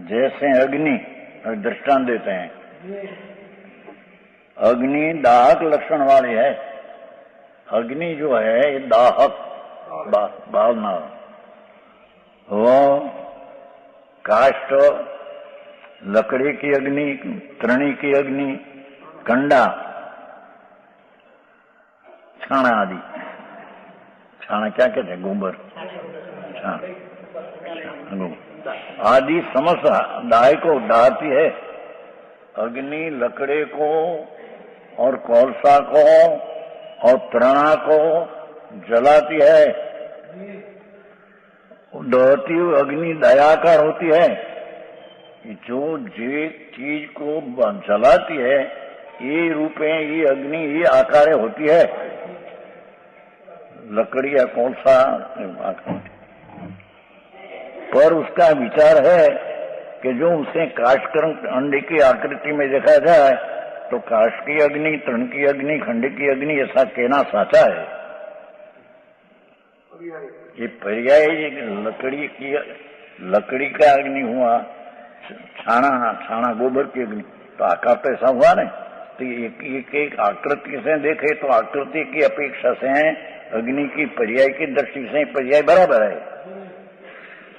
जैसे अग्नि, दृष्टांत देते हैं, अग्नि दाहक लक्षण वाली है। अग्नि जो है ये दाहक बालना, वो काष्ठ, लकड़ी की अग्नि, तृणी की अग्नि, कंडा, छाना आदि। छाना क्या कहते हैं? गोबर, आदि समस्त दाह को दाहती है। अग्नि लकड़े को और कोलसा को और तृणा को जलाती है। दहती हुई अग्नि दयाकार होती है। जो चीज को जलाती है ये रूप है, ये अग्नि, ये आकार होती है। लकड़ी या कोलसा पर उसका विचार है कि जो उसे काष्ठकर्म अंडे की आकृति में देखा जाए तो काष्ठ की अग्नि, तृण की अग्नि, खंड की अग्नि, ऐसा कहना साचा है। ये पर्याय लकड़ी का अग्नि हुआ, छाना गोबर की अग्नि, तो आकार तो ऐसा हुआ नहीं। तो एक आकृति से देखे तो आकृति की अपेक्षा से अग्नि की पर्याय की दृष्टि से पर्याय बराबर है।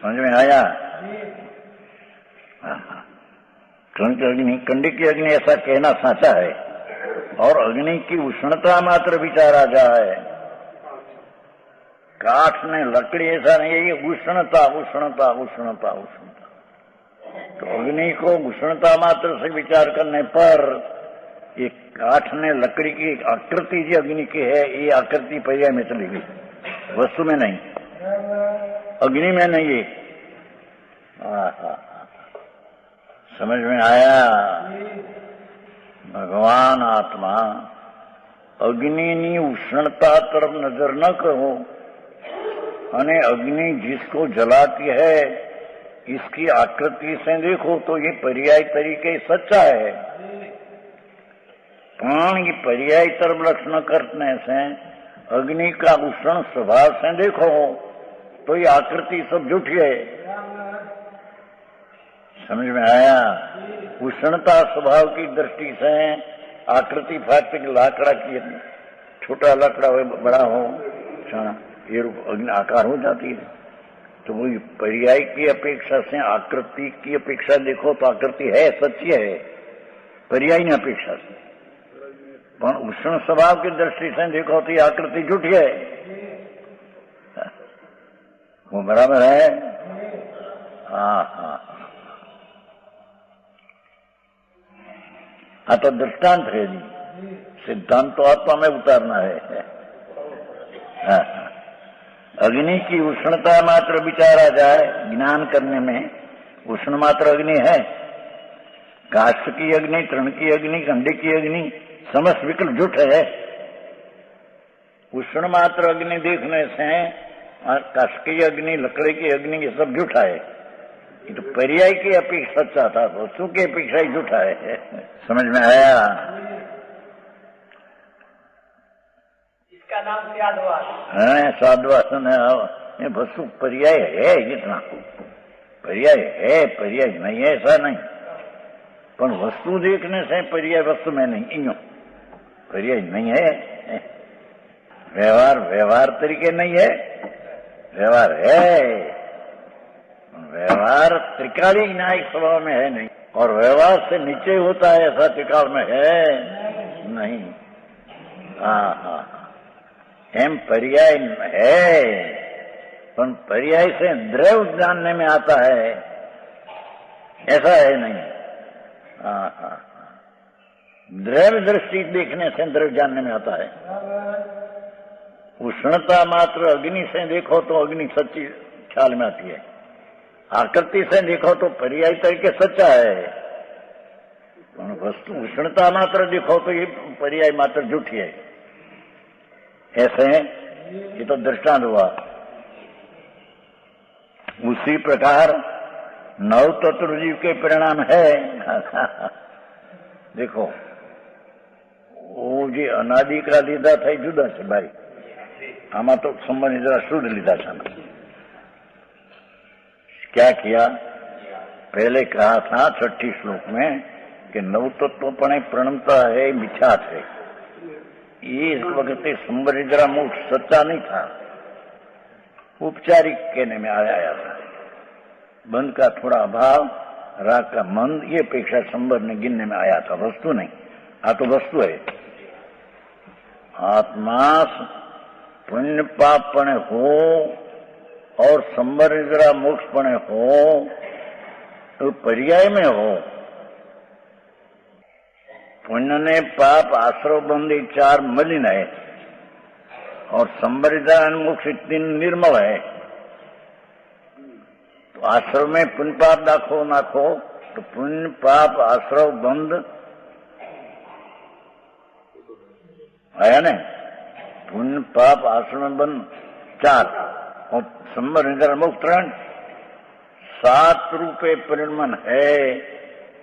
समझ में आया? अग्नि, कंडी की अग्नि, ऐसा कहना साचा है। और अग्नि की उष्णता मात्र विचारा जाए। काठ ने लकड़ी ऐसा नहीं है, ये उष्णता उष्णता उष्णता उष्णता। तो अग्नि को उष्णता मात्र से विचार करने पर ये काठ ने लकड़ी की आकृति जो अग्नि की है, ये आकृति पर्याय में चली गई, वस्तु में नहीं, अग्नि में नहीं है। समझ में आया? भगवान आत्मा अग्नि उष्णता तरफ नजर न करो, अने अग्नि जिसको जलाती है इसकी आकृति से देखो तो ये पर्याय तरीके सच्चा है। प्राण की पर्याय तरफ लक्षण करने से अग्नि का उष्ण स्वभाव से देखो तो ये आकृति सब झूठी है। समझ में आया? उष्णता स्वभाव की दृष्टि से आकृति फाटक लाकड़ा की, छोटा लाकड़ा हो बड़ा हो, ये रूप अग्नि आकार हो जाती है। तो वो पर्याय की अपेक्षा से आकृति की अपेक्षा देखो तो आकृति है, सच्ची है, पर्याय की अपेक्षा से। पर उष्ण स्वभाव की दृष्टि से देखो तो ये आकृति झूठी है। वो बराबर है। हाँ, तो दृष्टांत है जी, सिद्धांत तो आत्मा में उतारना है। अग्नि की उष्णता मात्र विचारा जाए ज्ञान करने में, उष्ण मात्र अग्नि है। काष्ठ की अग्नि, तृण की अग्नि, खंड की अग्नि, समस्त विकल्प झूठ है। उष्ण मात्र अग्नि देखने से काष्ठ की अग्नि, लकड़ी की अग्नि, ये सब झूठा है। ये तो पर्याय की अपेक्षा सच्चा था, वस्तु की अपेक्षा ही झूठा है। समझ में आया? इसका नाम साधवास है। साधवासन है, वस्तु पर्याय है, जितना पर्याय है, पर्याय नहीं है ऐसा नहीं। पर वस्तु देखने से पर्याय वस्तु में नहीं, इनो पर्याय नहीं है। व्यवहार तरीके नहीं है, व्यवहार है। व्यवहार त्रिकाली न्यायिक स्वभाव में है नहीं, और व्यवहार से नीचे होता है ऐसा त्रिकाल में है नहीं। एम पर्याय है, पर पर्याय से द्रव्य जानने में आता है, ऐसा है नहीं। द्रव्य दृष्टि देखने से द्रव्य जानने में आता है। उष्णता मात्र अग्नि से देखो तो अग्नि सच्ची ख्याल में आती है। आकृति से देखो तो पर्याय तरीके सच्चा है। वस्तु उष्णता मात्र देखो तो ये पर्याय मात्र झूठी है। ऐसे ये तो दृष्टांत हुआ। उसी प्रकार नव तत्व जीव के परिणाम है। देखो वो जे अनादिकाल लीधा था जुदा है भाई, आमा तो संबंध जरा शुद्ध लीधा था। क्या किया? पहले कहा था 6 श्लोक में कि नवतत्वपणे प्रणमता है मिथ्या है। ये इस वक्त संबरिद्रा मोक्ष सच्चा नहीं था, औपचारिक कहने में आया था। बंध का थोड़ा अभाव, राग का मंद, ये अपेक्षा संबर ने गिनने में आया था, वस्तु नहीं। आ तो वस्तु है। आत्मा पुण्य पाप पणे हो और संबरिद्रा मोक्ष पणे हो तो पर्याय में हो। पुण्य ने पाप आश्रव बंद 4 मलिन है और संबरिद्रा मोक्ष 3 निर्मल है। तो आश्रव में पुण्य पाप नाखो तो पुण्य पाप आश्रव बंद है ना। पुण्य पाप आश्रव में बंद 4 और संबरिद्रा मोक्ष 3। 7 रूपे परिणमन है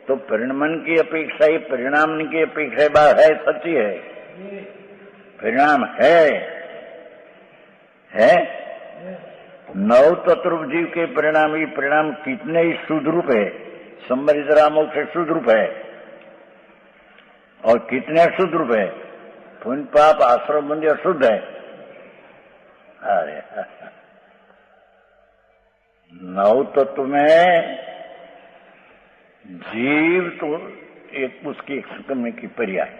तो परिणमन की अपेक्षा ही परिणाम की अपेक्षा बात है, सच्ची है। परिणाम है नव तत्व जीव के परिणाम ही परिणाम कितने ही शुद्ध रूप है। संबरिद्रा मोक्ष शुद्ध रूप है और कितने शुद्ध रूप है। पुण्य पाप आश्रम बंदी अशुद्ध है। अरे नव तत्व में जीव तो एक उसकी करने की पर्याय,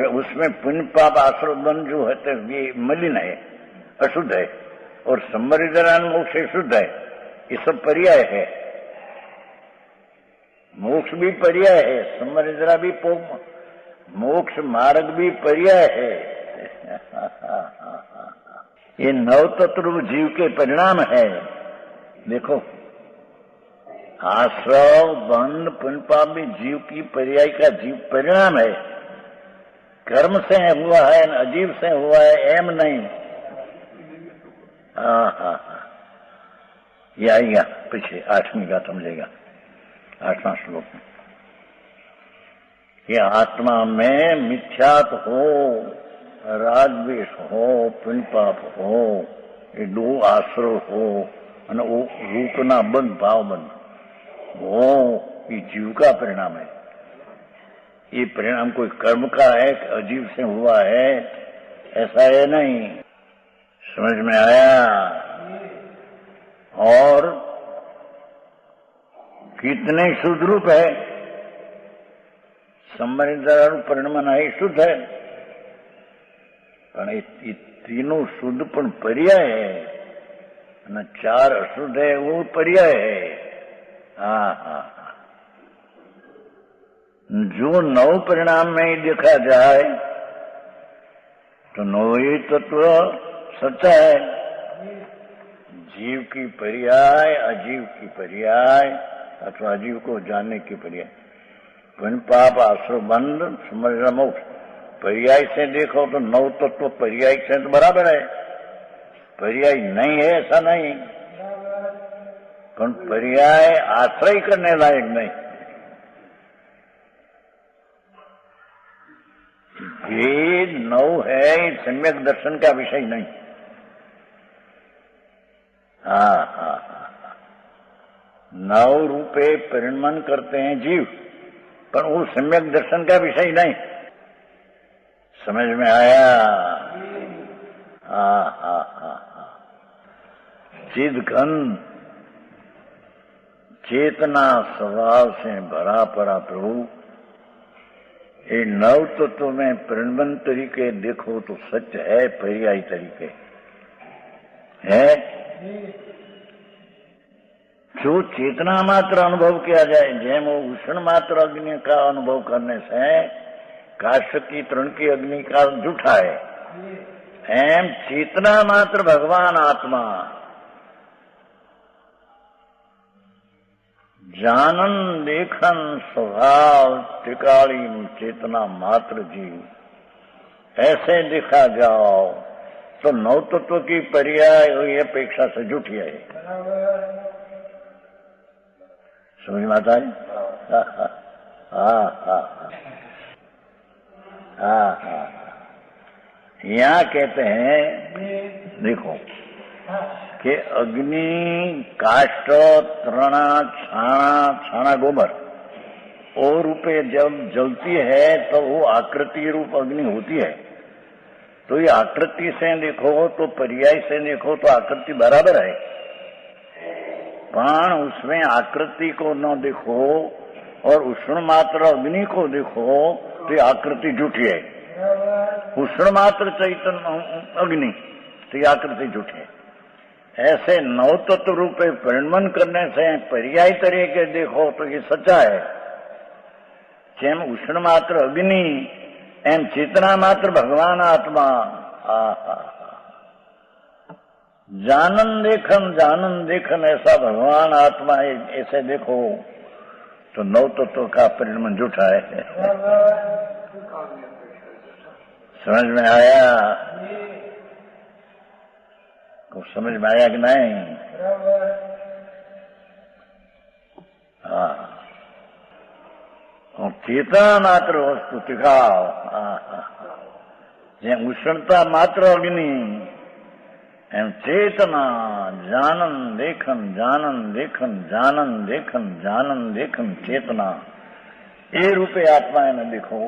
उसमें पुण्य पाप आश्रम बंद जो है तो ये मलिन है, अशुद्ध है और संबरिद्रा मोक्ष शुद्ध है। ये सब पर्याय है। मोक्ष भी पर्याय है, संबरिद्रा भी मोक्ष मार्ग भी पर्याय है। ये नव तत्व जीव के परिणाम है। देखो आश्रव बंध पुण्य पाप भी जीव की पर्याय का जीव परिणाम है। कर्म से हुआ है, अजीव से हुआ है, एम नहीं। ये आएगा पीछे 8वीं का समझेगा, 8वां श्लोक में। ये आत्मा में मिथ्यात हो, राग द्वेष हो, पुण्य पाप हो, ये 2 आश्रव हो और रूपना बंद भाव बंद वो ये जीव का परिणाम है। ये परिणाम कोई कर्म का है, अजीव से हुआ है, ऐसा है नहीं। समझ में आया। और कितने शुद्ध रूप है। संबरिद्रा परिणाम है, शुद्ध है। पर ये तीनों शुद्ध पण पर्याय है न 4 अशुद्ध है, वो पर्याय है। जो नव परिणाम में देखा जाए तो नव ही तत्व सच्चा है। जीव की पर्याय, अजीव की पर्याय अथवा अजीव को जानने की पर्याय। पुण्य पाप आश्रव बंध संबरिद्रा मोक्ष पर्याय से देखो तो नव तत्व पर्याय से तो बराबर है। पर्याय नहीं है ऐसा नहीं, पर पर्याय आश्रय करने लायक नहीं। भेद नव है, सम्यक दर्शन का विषय नहीं। नव रूपे परिणमन करते हैं जीव, पर वो सम्यक दर्शन का विषय नहीं। समझ में आया। चिद घन चेतना स्वभाव से भरा पड़ा प्रभु, ये नव तत्व में परिणमन तरीके देखो तो सच है, पर्यायी तरीके है। जो चेतना मात्र अनुभव किया जाए, जैम वो उष्ण मात्र अग्नि का अनुभव करने से काष्ठ की तृण की अग्नि का जूठा है, एम चेतना मात्र भगवान आत्मा जानन देखन स्वभाव टिकाली चेतना मात्र जीव, ऐसे देखा जाओ तो नव तत्व की पर्याय हुई अपेक्षा से झूठी है। समझ में आता है। यहाँ कहते हैं देखो कि अग्नि काष्ठ तृणा छाना गोबर और रूपे जब जलती है तो वो आकृति रूप अग्नि होती है। तो ये आकृति से देखो तो पर्याय से देखो तो आकृति बराबर है, पण उसमें आकृति को न देखो और उष्ण मात्र अग्नि को देखो तो ये आकृति झूठी है। उष्ण मात्र चैतन्य अग्नि तो ये आकृति झूठी है। ऐसे नव तत्व रूपे परिणमन करने से पर्याय तरीके देखो तो ये सच्चा है। જેમ ઉષ્ણ માત્ર અગ્નિ એમ ચેતના માત્ર ભગવાન આત્મા। जानन देखन ऐसा भगवान आत्मा है, ऐसे देखो तो नौ तत्व का परिणमन झूठा है। समझ में आया? कुछ समझ में आया कि नहीं? हाँ, चेतना मात्र वस्तु तिखाव, जे उष्णता मात्र अग्नि एम चेतना जानन देखन चेतना ये रूपे आत्मा है न देखो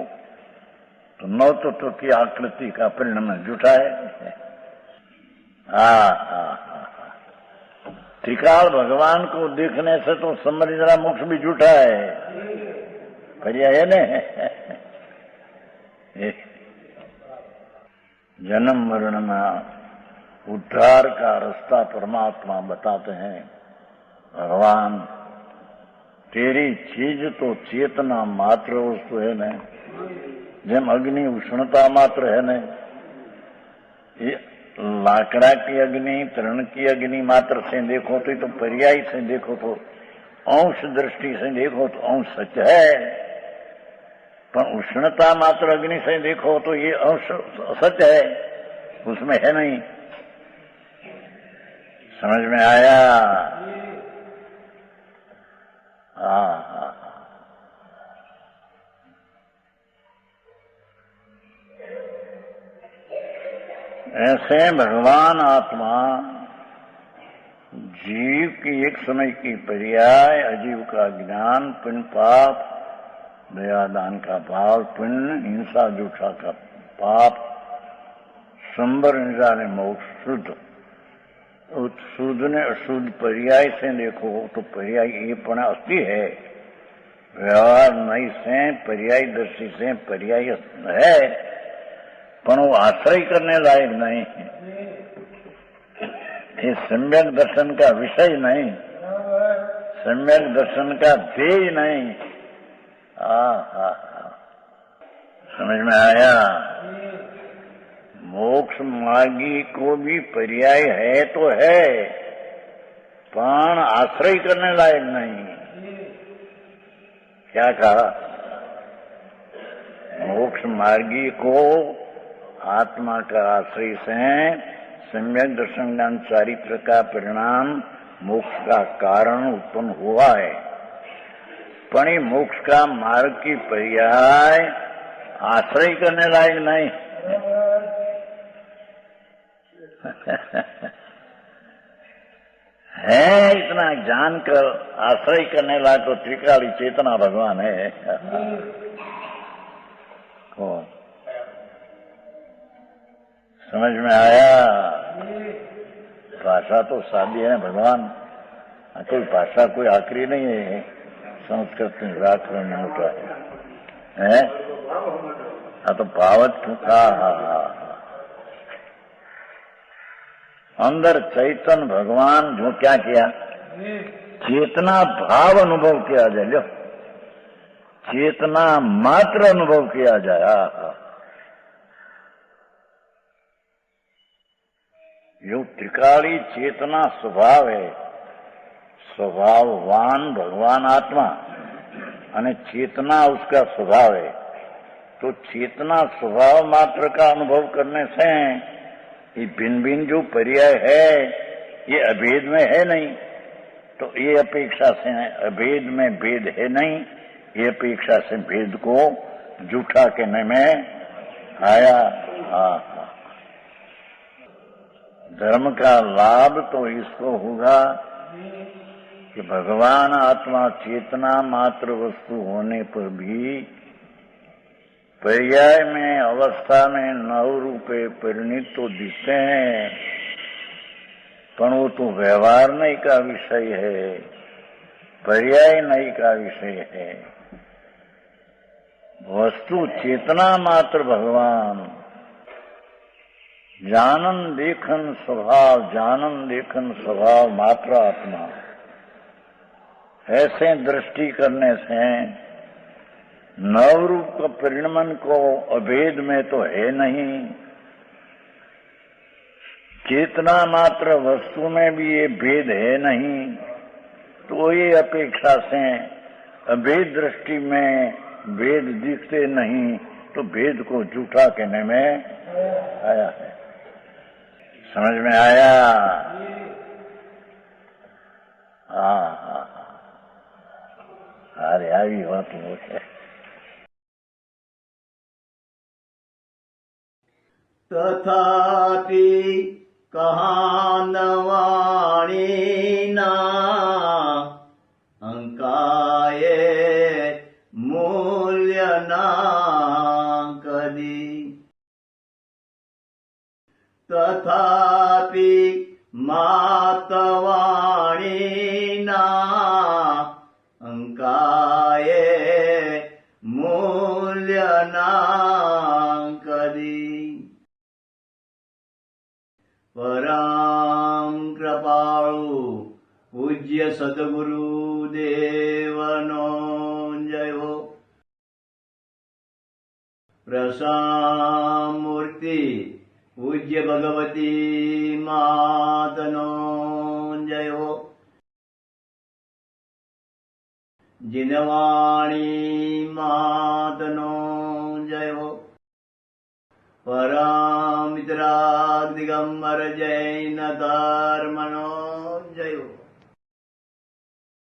तो नौ तत्व की आकृति का परिणाम झूठा है। त्रिकाल भगवान को देखने से तो समझना मोक्ष भी झूठा है, पर्याय है न। जन्म मरण में उद्धार का रास्ता परमात्मा बताते हैं। भगवान तेरी चीज तो चेतना मात्र वस्तु है न, जेम अग्नि उष्णता मात्र है न। ये लाकड़ा की अग्नि तृण की अग्नि मात्र से देखो तो पर्याय से देखो तो अंश दृष्टि से देखो तो अंश सच है, पर उष्णता मात्र अग्नि से देखो तो ये अंश सच है, उसमें है नहीं। समझ में आया? हाँ। ऐसे भगवान आत्मा जीव की एक समय की पर्याय, अजीव का ज्ञान, पुण्य पाप, दयादान का भाव, पुण्य हिंसा जूठा का पाप, संबर हिंसा ने मोक्ष, शुद्ध शुद्ध ने अशुद्ध पर्याय से देखो तो पर्याय ये पण अस्थि है। व्यवहार नहीं से पर्याय दृष्टि से पर्याय है, पर वो आश्रय करने लायक नहीं है। ये सम्यक दर्शन का विषय नहीं, सम्यक दर्शन का ध्येय नहीं। समझ में आया? मोक्ष मार्गी को भी पर्याय है तो है, पण आश्रय करने लायक नहीं। क्या कहा? मोक्ष मार्गी को आत्मा का आश्रय से सम्यक दर्शन ज्ञान चारित्र का परिणाम मोक्ष का कारण उत्पन्न हुआ है, पण मोक्ष का मार्ग की पर्याय आश्रय करने लायक नहीं। है इतना जानकर आश्रय करने लायक तो त्रिकाली चेतना भगवान है। कौन? समझ में आया? भाषा तो सादी है भगवान, कोई भाषा कोई आखिरी नहीं है। संस्कृत में व्याकरण मोटा है। हाँ तो भावत अंदर चैतन्य भगवान जो क्या किया, चेतना भाव अनुभव किया जाए। लो, चेतना मात्र अनुभव किया जाए। यो त्रिकाली चेतना स्वभाव है, स्वभाववान भगवान आत्मा अने चेतना उसका स्वभाव है। तो चेतना स्वभाव मात्र का अनुभव करने से ये भिन्न भिन्न जो पर्याय है ये अभेद में है नहीं, तो ये अपेक्षा से अभेद में भेद है नहीं, ये अपेक्षा से भेद को झूठा कहने में आया। धर्म का लाभ तो इसको होगा कि भगवान आत्मा चेतना मात्र वस्तु होने पर भी पर्याय में अवस्था में नव रूपे परिणित तो दिखते हैं, पर वो तो व्यवहार नहीं का विषय है, पर्याय नहीं का विषय है। वस्तु चेतना मात्र भगवान, जानन देखन स्वभाव मात्र आत्मा। ऐसे दृष्टि करने से नवरूप का परिणमन को अभेद में तो है नहीं, चेतना मात्र वस्तु में भी ये भेद है नहीं, तो ये अपेक्षा से अभेद दृष्टि में भेद दिखते नहीं, तो भेद को झूठा कहने में आया है। समझ में आया? हाँ, अरे आई बात वो है। तथापि कहानवाणीना अंकाये मूल्यना कदी। तथापि मातवाणीना अंकाये मूल्यना कदी। परम कृपाळु पूज्य सद्गुरु देवनो जय हो। प्रसामूर्ति पूज्य भगवती मातनो जय हो। जिनवाणी मातनो जय हो। परमित्रा दिगंबर जैन धर्मनो जय हो।